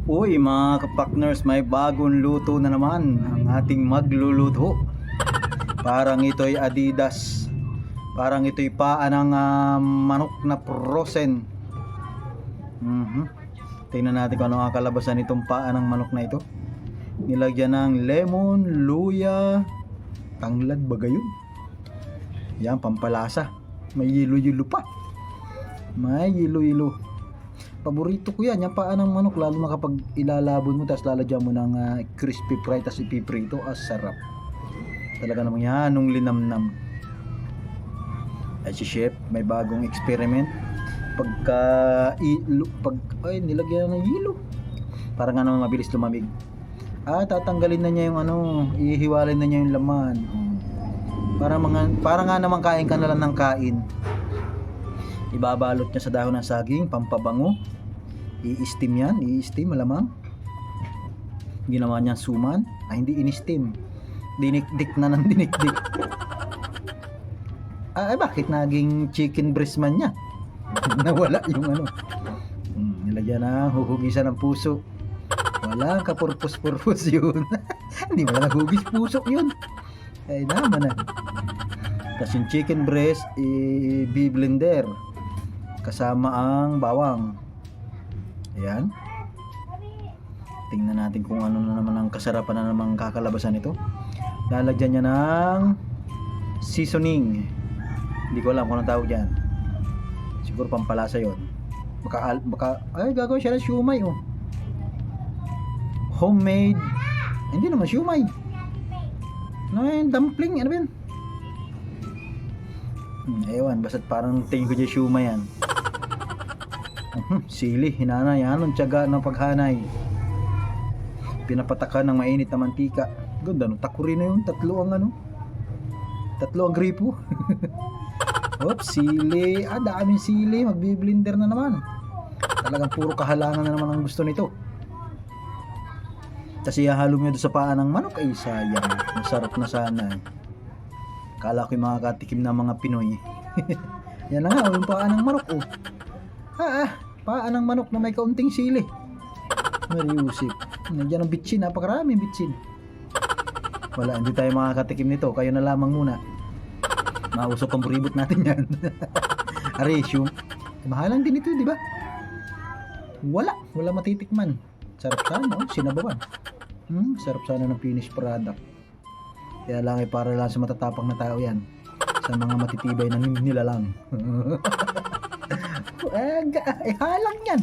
Uy mga kapakners, may bagong luto na naman ang ating magluluto. Parang ito'y Adidas. Parang ito'y paa ng manok na frozen. Tingnan natin kung ano ang kalabasan itong paa ng manok na ito. Nilagyan ng lemon, luya, tanglad ba gayon? Yan, pampalasa. May yelo-yelo pa. May yelo-yelo. Paborito ko yan, yung paa ng manok, lalo na kapag ilalabon mo tapos lalagyan mo ng crispy fry tapos ipiprito, sarap talaga naman yan nung linamnam. Ay si chef may bagong experiment nilagyan ng hilo parang mabilis lumamig. Tatanggalin na niya yung ihiwalay na niya yung laman. Para nga naman kain ka na lang ng kain. Ibabalot niya sa dahon ng saging, pampabango. I-steam yan, i-steam malamang. Ginawa niya suman, hindi in-steam. Dinikdik na ng dinikdik. Bakit naging chicken breast man niya? Nawala yung nilagyan na huhugisan ng puso. Walang kapurpos-purpos yun. Hindi mo lang nahugis puso yun. Ay naman na. Tapos yung chicken breast, i-blender kasama ang bawang. Ayan. Tingnan natin kung ano na naman ang kasarapan na naman kakalabasan nito. Lalagyan niya ng seasoning. Hindi ko alam kung anong tawag dyan. Siguro pampalasa yun. Gagawin siya ng siumay homemade. Hindi naman siumay. Dumpling. Ano ba yan? Ewan, basta't parang tingin ko dyan siumay yan. Sili, hinanay, anong tiyaga ng paghanay. Pinapatakan ng mainit na mantika. Ganda no, takuri na yun. Tatlo ang gripo. Sili. Daming sili. Magbi-blender na naman. Talagang puro kahalangan na naman ang gusto nito. Kasi ihalo mo doon sa paa ng manok, sayang. Masarap na sana. Kala ko yung mga katikim na mga Pinoy. Yan na nga, yung paa ng manok paa ng manok na may kaunting sili. Mariusip. Nandiyan ang bitsin, napakaraming bitsin. Wala, hindi tayo makakatikim nito. Kayo na lamang muna. Mausok ang buribot natin yan. Aresyo. Mahalang din ito, di ba? Wala matitikman. Sarap sana, sinabawan. Sarap sana ng finished product. Kaya lang para lang sa matatapang na tao yan. Sa mga matitibay na nilalang. Halang yan.